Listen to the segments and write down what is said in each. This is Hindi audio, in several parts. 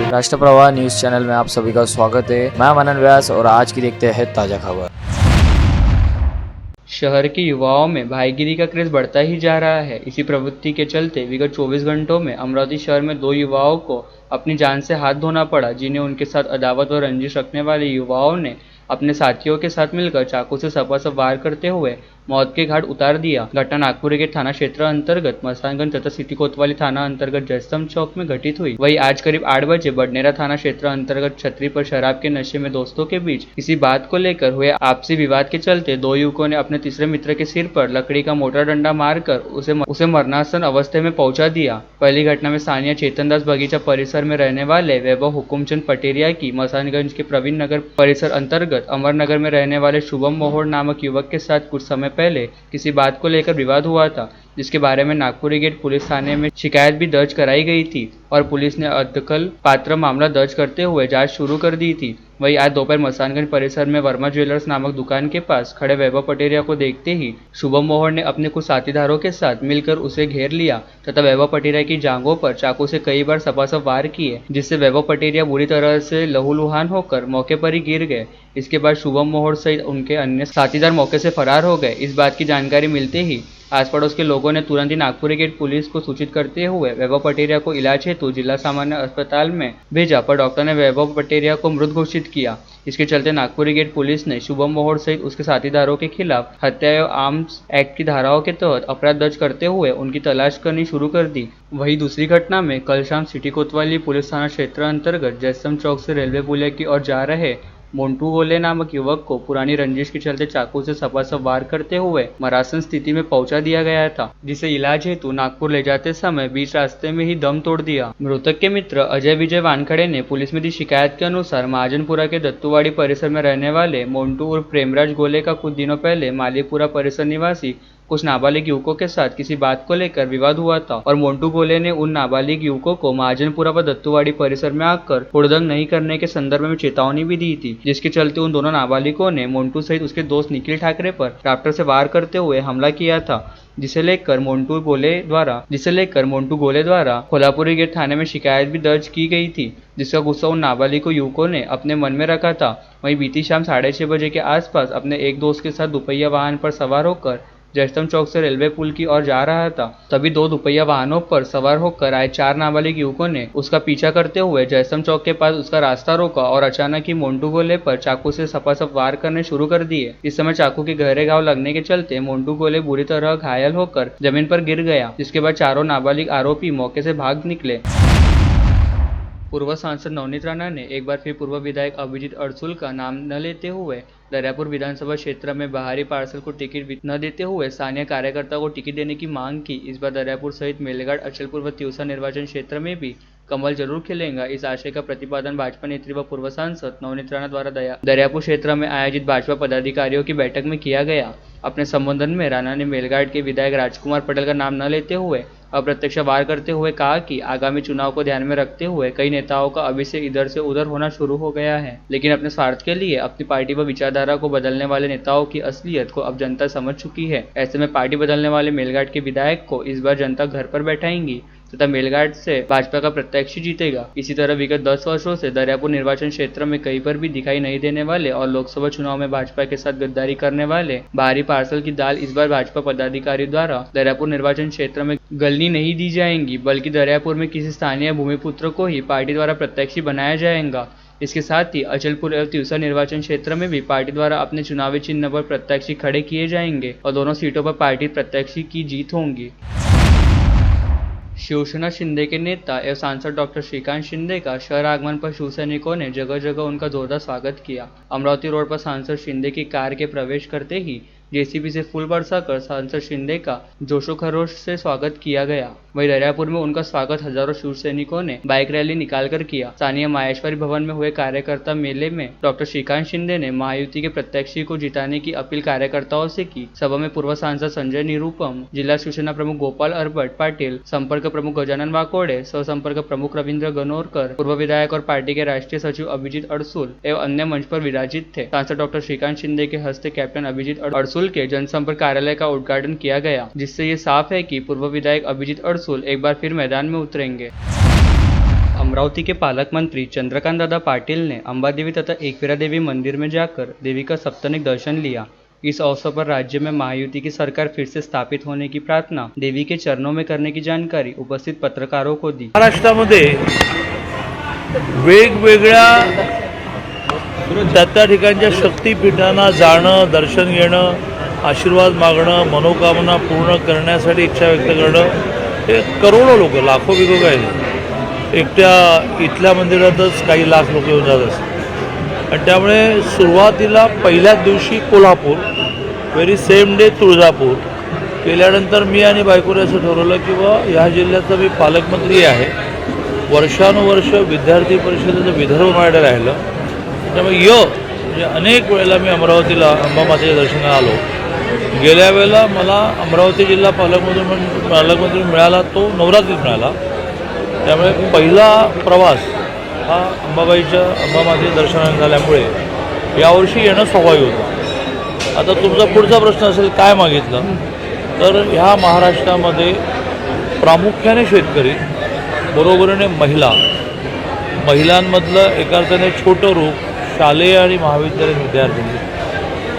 राष्ट्रप्रवाह न्यूज चैनल में आप सभी का स्वागत है। मैं मनन व्यास और आज की देखते हैं ताज़ा खबर। शहर के युवाओं में भाईगिरी का क्रेज बढ़ता ही जा रहा है। इसी प्रवृत्ति के चलते विगत 24 घंटों में अमरावती शहर में 2 युवाओं को अपनी जान से हाथ धोना पड़ा, जिन्हें उनके साथ अदावत और रंजिश रखने वाले युवाओं ने अपने साथियों के साथ मिलकर चाकू से सपासप वार करते हुए मौत के घाट उतार दिया। घटना नागपुर के थाना क्षेत्र अंतर्गत मस्तानगंज तथा सिटी कोतवाली थाना अंतर्गत जयस्तंभ चौक में घटित हुई। वही आज करीब 8 बजे बडनेरा थाना क्षेत्र अंतर्गत छतरी पर शराब के नशे में दोस्तों के बीच किसी बात को लेकर हुए आपसी विवाद के चलते 2 युवकों ने अपने तीसरे मित्र के सिर पर लकड़ी का मोटा डंडा मारकर उसे मरणासन अवस्था में पहुंचा दिया। पहली घटना में स्थानीय चेतनदास बगीचा परिसर में रहने वाले वैभव हुकुमचंद पटेरिया की मसानगंज के प्रवीण नगर परिसर अंतर्गत अमरनगर में रहने वाले शुभम मोहोड़ नामक युवक के साथ कुछ समय पहले किसी बात को लेकर विवाद हुआ था, जिसके बारे में नागपुरी गेट पुलिस थाने में शिकायत भी दर्ज कराई गई थी और पुलिस ने अदखल पात्र मामला दर्ज करते हुए जांच शुरू कर दी थी। वहीं आज दोपहर मसानगंज परिसर में वर्मा ज्वेलर्स नामक दुकान के पास खड़े वैभव पटेरिया को देखते ही शुभम मोहोड़ ने अपने कुछ साथीदारों के साथ मिलकर उसे घेर लिया तथा वैभव पटेरिया की जांघों पर चाकू से कई बार सपासप वार किए, जिससे वैभव पटेरिया बुरी तरह से लहूलुहान होकर मौके पर ही गिर गए। इसके बाद शुभम मोहोड़ सहित उनके अन्य साथीदार मौके से फरार हो गए। इस बात की जानकारी मिलते ही आस पड़ोस के लोगों ने तुरंत ही नागपुरी गेट पुलिस को सूचित करते हुए वैभव पटेरिया को इलाज हेतु जिला सामान्य अस्पताल में भेजा, पर डॉक्टर ने वैभव पटेरिया को मृत घोषित किया। इसके चलते नागपुरी गेट पुलिस ने शुभम मोहोड़ सहित उसके साथीदारों के खिलाफ हत्या एवं आर्म्स एक्ट की धाराओं के तहत अपराध दर्ज करते हुए उनकी तलाश करनी शुरू कर दी। वहीं दूसरी घटना में कल शाम सिटी कोतवाली पुलिस थाना क्षेत्र अंतर्गत जयस्तंभ चौक से रेलवे पुलिया की ओर जा रहे मोन्टू गोले नामक युवक को पुरानी रंजिश के चलते चाकू से सपासप वार करते हुए मरासन स्थिति में पहुंचा दिया गया था, जिसे इलाज हेतु नागपुर ले जाते समय बीच रास्ते में ही दम तोड़ दिया। मृतक के मित्र अजय विजय वानखड़े ने पुलिस में दी शिकायत के अनुसार महाजनपुरा के दत्तुवाड़ी परिसर में रहने वाले मोन्टू उर्फ प्रेमराज गोले का कुछ दिनों पहले मालीपुरा परिसर निवासी कुछ नाबालिग युवकों के साथ किसी बात को लेकर विवाद हुआ था और मोन्टू गोले ने उन नाबालिग युवकों को महाजनपुरा व दत्तुवाड़ी परिसर में आकर हुड़दंग नहीं करने के संदर्भ में चेतावनी भी दी थी, जिसके चलते उन दोनों नाबालिगों ने मोन्टू सहित उसके दोस्त निखिल ठाकरे पर राफ्टर से वार करते हुए हमला किया था, जिसे लेकर मोन्टू गोले द्वारा कोल्हापुरी गेट थाने में शिकायत भी दर्ज की गई थी, जिसका गुस्सा उन नाबालिग युवकों ने अपने मन में रखा था। वहीं बीती शाम 6:30 बजे के आसपास अपने एक दोस्त के साथ दुपहिया वाहन पर सवार होकर जयस्तंभ चौक से रेलवे पुल की ओर जा रहा था। तभी 2 दुपहिया वाहनों पर सवार होकर आए 4 नाबालिग युवकों ने उसका पीछा करते हुए जयस्तंभ चौक के पास उसका रास्ता रोका और अचानक ही मोन्टू गोले पर चाकू से सपासप वार करने शुरू कर दिए। इस समय चाकू के गहरे घाव लगने के चलते मोन्टू गोले बुरी तरह घायल होकर जमीन पर गिर गया, जिसके बाद चारों नाबालिग आरोपी मौके से भाग निकले। पूर्व सांसद नवनीत राणा ने एक बार फिर पूर्व विधायक अभिजीत अड़सुल का नाम न लेते हुए दरियापुर विधानसभा क्षेत्र में बाहरी पार्षद को टिकट न देते हुए स्थानीय कार्यकर्ता को टिकट देने की मांग की। इस बार दरियापुर सहित मेलघाट, अचलपुर व तिवसा निर्वाचन क्षेत्र में भी कमल जरूर खिलेगा, इस आशय का प्रतिपादन भाजपा नेत्री व पूर्व सांसद नवनीत राणा द्वारा दरियापुर क्षेत्र में आयोजित भाजपा पदाधिकारियों की बैठक में किया गया। अपने संबोधन में राणा ने मेलघाट के विधायक राजकुमार पटेल का नाम न लेते हुए अप्रत्यक्ष वार करते हुए कहा कि आगामी चुनाव को ध्यान में रखते हुए कई नेताओं का अभी से इधर से उधर होना शुरू हो गया है, लेकिन अपने स्वार्थ के लिए अपनी पार्टी व विचारधारा को बदलने वाले नेताओं की असलियत को अब जनता समझ चुकी है। ऐसे में पार्टी बदलने वाले मेलघाट के विधायक को इस बार जनता घर पर बैठाएंगी तथा मेलघाट से भाजपा का प्रत्याशी जीतेगा। इसी तरह विगत 10 वर्षों से दरियापुर निर्वाचन क्षेत्र में कहीं पर भी दिखाई नहीं देने वाले और लोकसभा चुनाव में भाजपा के साथ गद्दारी करने वाले बाहरी पार्षद की दाल इस बार भाजपा पदाधिकारी द्वारा दरियापुर निर्वाचन क्षेत्र में गलनी नहीं दी जाएंगी, बल्कि दरियापुर में किसी स्थानीय भूमिपुत्र को ही पार्टी द्वारा प्रत्याशी बनाया जाएगा। इसके साथ ही अचलपुर एवं तिवसा निर्वाचन क्षेत्र में भी पार्टी द्वारा अपने चुनावी चिन्ह पर प्रत्याशी खड़े किए जाएंगे और दोनों सीटों पर पार्टी प्रत्याशी की जीत होगी। शिवसेना शिंदे के नेता एवं सांसद डॉक्टर श्रीकांत शिंदे का शहर आगमन पर शिवसैनिकों ने जगह जगह उनका जोरदार स्वागत किया। अमरावती रोड पर सांसद शिंदे की कार के प्रवेश करते ही जेसीबी से फूल बरसाकर सांसद शिंदे का जोशो खरोश से स्वागत किया गया। वहीं दरियापुर में उनका स्वागत हजारों शिव सैनिकों ने बाइक रैली निकालकर किया। स्थानीय माहेश्वरी भवन में हुए कार्यकर्ता मेले में डॉक्टर श्रीकांत शिंदे ने महायुति के प्रत्याशी को जिताने की अपील कार्यकर्ताओं से की। सभा में पूर्व सांसद संजय निरुपम, जिला शिवसेना प्रमुख गोपाल अरबट पाटिल, संपर्क प्रमुख गजानन वाकोड़े, सह संपर्क प्रमुख रविंद्र गनोरकर, पूर्व विधायक और पार्टी के राष्ट्रीय सचिव अभिजीत अड़सुल एवं अन्य मंच पर विराजित थे। सांसद डॉक्टर श्रीकांत शिंदे के हस्ते कैप्टन अभिजीत अड़सुल के जनसंपर्क कार्यालय का उद्घाटन किया गया, जिससे ये साफ है कि पूर्व विधायक अभिजीत अड़सुल एक बार फिर मैदान में उतरेंगे। अमरावती के पालक मंत्री चंद्रकांत दादा पाटिल ने अंबा देवी तथा एकवीरा देवी मंदिर में जाकर देवी का सप्तानिक दर्शन लिया। इस अवसर पर राज्य में महायुति की सरकार फिर से स्थापित होने की प्रार्थना देवी के चरणों में करने की जानकारी उपस्थित पत्रकारों को दी। महाराष्ट्रामध्ये वेगवेगळ्या त्या ठिकाणच्या शक्तिपीठांना जाणं, दर्शन घेणं, आशीर्वाद मागणं, मनोकामना पूर्ण करण्यासाठी इच्छा व्यक्त करणं, हे करोडो लोक, लाखो बिगो आहेत. एकट्या इथल्या मंदिरातच काही लाख लोक येऊन जात असतात. आणि त्यामुळे सुरुवातीला पहिल्याच दिवशी Kolhapur, very same day Tuljapur केल्यानंतर मी आणि बायकोने असं ठरवलं की ह्या जिल्ह्याचा मी पालकमंत्री आहे. वर्षानुवर्ष विद्यार्थी परिषदेचं विदर्भ माझ्याकडे राहिलं. त्यामुळे म्हणजे अनेक वेळेला मी अमरावतीला अंबामातेच्या दर्शनाला आलो. गेल्या वेळेला मला अमरावती जिल्हा पालकमंत्री मिळाला तो नवरात्रीत मिळाला. त्यामुळे पहिला प्रवास हा अंबामातेच्या दर्शनाने झाल्यामुळे यावर्षी येणं स्वाभाविक होतं. आता तुमचा पुढचा प्रश्न असेल काय मागितलं, तर ह्या महाराष्ट्रामध्ये प्रामुख्याने शेतकरी, बरोबरीने महिलांमधलं एका अर्थाने छोटं रूप शालेय आणि महाविद्यालयीन विद्यार्थी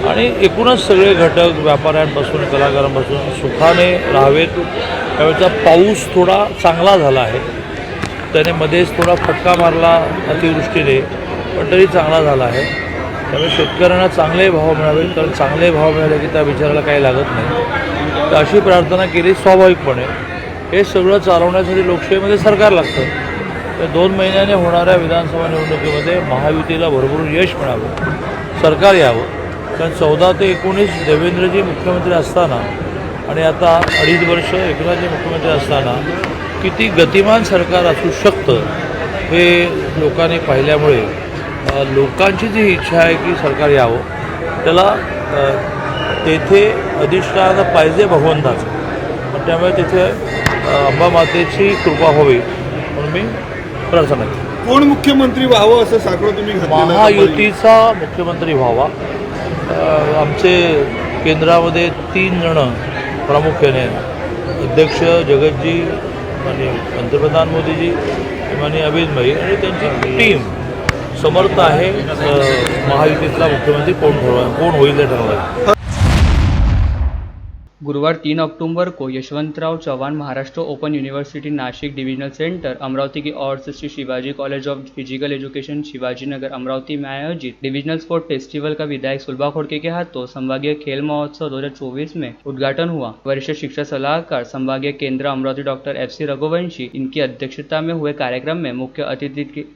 आणि एकूणच सगळे घटक व्यापाऱ्यांपासून कलाकारांपासून सुखाने राहावेत. त्यावेळेचा पाऊस थोडा चांगला झाला आहे. त्याने मध्येच थोडा फटका मारला अतिवृष्टीने, पण तरी चांगला झाला आहे. त्यामुळे शेतकऱ्यांना चांगले भाव मिळावेत, कारण चांगले भाव मिळाले की त्या विचाराला काही लागत नाही. तर अशी प्रार्थना केली स्वाभाविकपणे. हे सगळं चालवण्यासाठी लोकशाहीमध्ये सरकार लागतं. तर 2 महिन्याने होणाऱ्या विधानसभा निवडणुकीमध्ये महायुतीला भरभरून यश मिळावं, सरकार यावं. कारण 14 ते 19 देवेंद्रजी मुख्यमंत्री असताना आणि आता 2.5 वर्ष एकनाथजी मुख्यमंत्री असताना किती गतिमान सरकार असू शकतं हे लोकांनी पाहिल्यामुळे लोकांची जी इच्छा आहे की सरकार यावं, त्याला तेथे अधिष्ठान पाहिजे भगवंताचं. त्यामुळे तिथे अंबामातेची कृपा व्हावी म्हणून मी प्रार्थना केली. कोण मुख्यमंत्री व्हावं असं साकडं तुम्ही घातलेलं? महायुतीचा मुख्यमंत्री व्हावा. आमचे केंद्रामध्ये 3 जण प्रामुख्याने, अध्यक्ष जगतजी आणि पंतप्रधान मोदीजी आणि अमित भाई आणि त्यांची टीम समर्थ आहे. महायुतीतला मुख्यमंत्री कोण होईल ते ठरवायचं. गुरुवार 3 अक्टूबर को Yashwantrao Chavan Maharashtra open university Nashik divisional centre Amravati की ओर से Shri Shivaji college of physical education Shivaji Nagar Amravati में आयोजित डिविजनल स्पोर्ट फेस्टिवल का विधायक सुलभा खोड़के के हाथों संभागीय खेल महोत्सव 2024 में उद्घाटन हुआ। वरिष्ठ शिक्षा सलाहकार संभागीय केंद्र अमरावती डॉक्टर FC रघुवंशी इनकी अध्यक्षता में हुए कार्यक्रम में मुख्य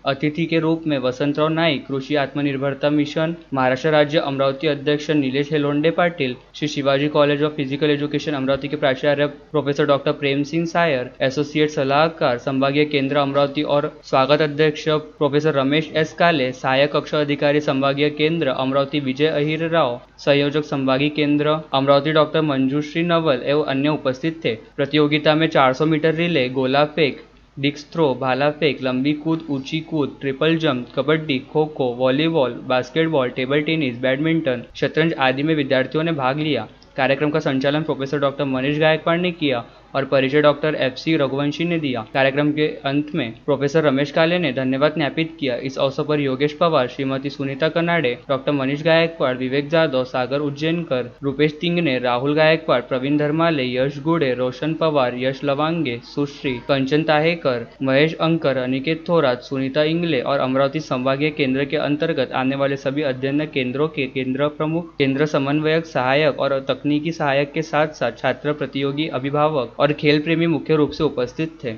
अतिथि के रूप में वसंतराव नाईक, कृषि आत्मनिर्भरता मिशन महाराष्ट्र राज्य अमरावती अध्यक्ष Nilesh Helonde Patil, Shri Shivaji college of physical education Amravati के प्राचार्य professor doctor Prem Singh Sayar, associate सलाहकार संभागीय केंद्र अमरावती और स्वागत अध्यक्ष प्रोफेसर रमेश S काले, सहायक कक्ष अधिकारी संभागीय केंद्र अमरावती विजय अहिर राव, संयोजक संभागीय केंद्र अमरावती डॉक्टर मंजूश्री नवल एवं अन्य उपस्थित थे। प्रतियोगिता में 400 मीटर रिले, गोला फेंक, डिस्क थ्रो, भाला फेंक, लंबी कूद, ऊंची कूद, triple jump, kabaddi, kho kho, volleyball, basketball, table tennis, badminton, शतरंज आदि में विद्यार्थियों ने भाग लिया। कार्यक्रम का संचालन प्रोफेसर डॉक्टर मनीष गायकवाड़ ने किया और परिचय डॉक्टर FC रघुवंशी ने दिया। कार्यक्रम के अंत में प्रोफेसर रमेश काले ने धन्यवाद ज्ञापित किया। इस अवसर पर योगेश पवार, श्रीमती सुनीता कनाडे, डॉक्टर मनीष गायकवाड़, विवेक जाधव, सागर उज्जैनकर, रुपेश तिंगने, राहुल गायकवाड़, प्रवीण धर्माले, यश गुड़े, रोशन पवार, यश लवांगे, सुश्री, कंचन ताहेकर, महेश अंकर, अनिकेत थोरात, सुनीता इंगले और अमरावती संभागीय केंद्र के अंतर्गत आने वाले सभी अध्ययन केंद्रों के केंद्र प्रमुख, केंद्र समन्वयक, सहायक और तकनीकी सहायक के साथ साथ छात्र, प्रतियोगी, अभिभावक और खेल प्रेमी मुख्य रूप से उपस्थित थे।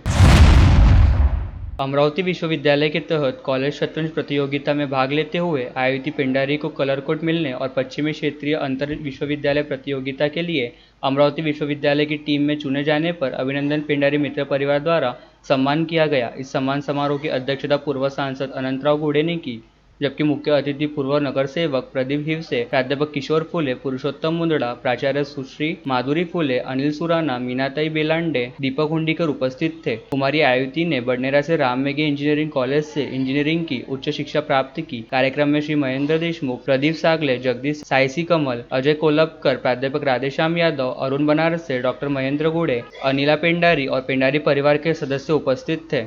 अमरावती विश्वविद्यालय के तहत कॉलेज शतरंज प्रतियोगिता में भाग लेते हुए आयुति पेंडारी को कलर कोट मिलने और पश्चिमी क्षेत्रीय अंतर विश्वविद्यालय प्रतियोगिता के लिए अमरावती विश्वविद्यालय की टीम में चुने जाने पर अभिनंदन पेंडारी मित्र परिवार द्वारा सम्मान किया गया। इस सम्मान समारोह की अध्यक्षता पूर्व सांसद अनंतराव गुड़े ने की, जबकि मुख्य अतिथि पूर्व नगर सेवक प्रदीप हिवसे, प्राध्यापक किशोर फुले, पुरुषोत्तम मुंदड़ा, प्राचार्य सुश्री माधुरी फुले, अनिल सुराना, मीनाताई बेलांडे, दीपक हुंडीकर उपस्थित थे। कुमारी आयुति ने बडनेरा से राम मेघे इंजीनियरिंग कॉलेज से इंजीनियरिंग की उच्च शिक्षा प्राप्त की। कार्यक्रम में श्री महेंद्र देशमुख, प्रदीप सागले, जगदीश साइसी कमल, अजय कोलपकर, प्राध्यापक राधेश्याम यादव, अरुण बनारसे, डॉक्टर महेंद्र गुड़े, अनिला पेंडारी और पेंडारी परिवार के सदस्य उपस्थित थे।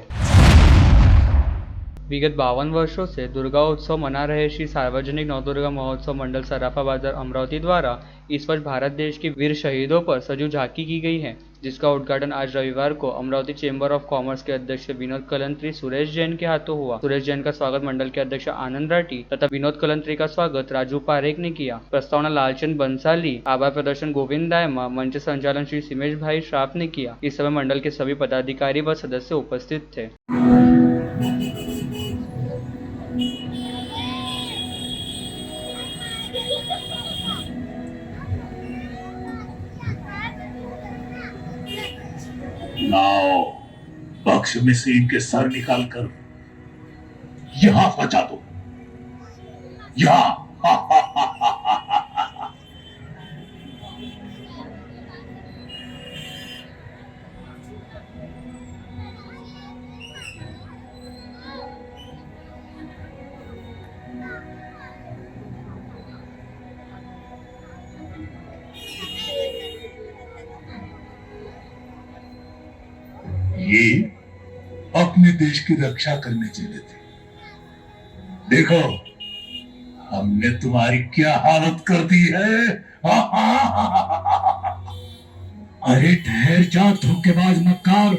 विगत 52 वर्षों से दुर्गा उत्सव मना रहे श्री सार्वजनिक नवदुर्गा महोत्सव मंडल सराफा बाजार अमरावती द्वारा इस वर्ष भारत देश के वीर शहीदों पर सजू झांकी की गई है, जिसका उद्घाटन आज रविवार को अमरावती चेंबर ऑफ कॉमर्स के अध्यक्ष विनोद कलंत्री सुरेश जैन के हाथों हुआ। सुरेश जैन का स्वागत मंडल के अध्यक्ष आनंद राठी तथा विनोद कलंत्री का स्वागत राजू पारेख ने किया। प्रस्तावना लालचंद बंसाली, आभार प्रदर्शन गोविंद दायमा, मंच संचालन श्री सिमेश भाई श्राफ ने किया। इस समय मंडल के सभी पदाधिकारी व सदस्य उपस्थित थे। लाओ, बक्स में से इनके सर निकालकर यहां बचा दो। यहां ये अपने देश की रक्षा करने चले थे। देखो हमने तुम्हारी क्या हालत कर दी है। अरे ठहर जा धोखेबाज मक्कार,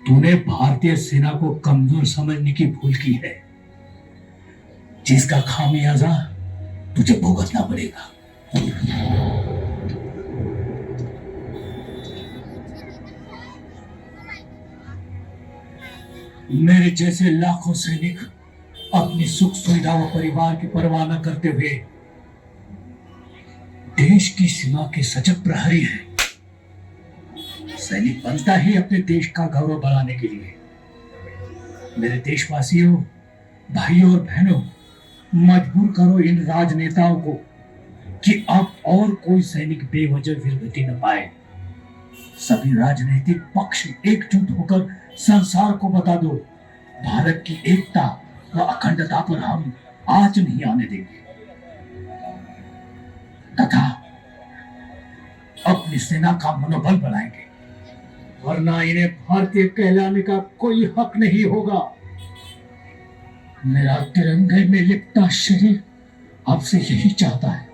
तूने भारतीय सेना को कमजोर समझने की भूल की है, जिसका खामियाजा तुझे भुगतना पड़ेगा। मेरे जैसे लाखों सैनिक अपनी सुख सुविधा व परिवार की परवाह न करते हुए देश की सीमा के सजग प्रहरी हैं। सैनिक बनता ही अपने देश का गौरव बढ़ाने के लिए। मेरे देशवासियों, भाइयों और बहनों, मजबूर करो इन राजनेताओं को कि अब और कोई सैनिक बेवजह वीरगति न पाए। सभी राजनीतिक पक्ष एकजुट होकर संसार को बता दो, भारत की एकता व अखंडता पर हम आंच नहीं आने देंगे तथा अपनी सेना का मनोबल बढ़ाएंगे, वरना इन्हें भारतीय कहलाने का कोई हक नहीं होगा। मेरा तिरंगे में लिपटा शरीर अब से यही चाहता है।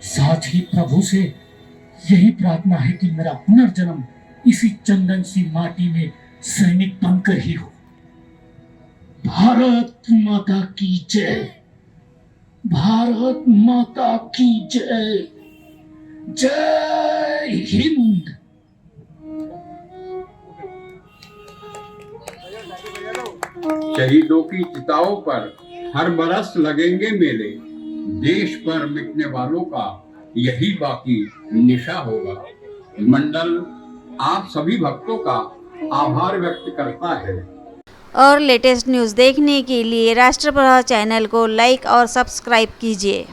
साथ ही प्रभु से यही प्रार्थना है कि मेरा पुनर्जन्म इसी चंदन सी माटी में सैनिक बनकर ही हो। भारत माता की जय, भारत माता की जय, जय हिंद। शहीदों की चिताओं पर हर बरस लगेंगे मेले, देश पर मिटने वालों का यही बाकी निशा होगा। मंडल आप सभी भक्तों का आभार व्यक्त करता है। और लेटेस्ट न्यूज़ देखने के लिए राष्ट्रप्रभा चैनल को लाइक और सब्सक्राइब कीजिए।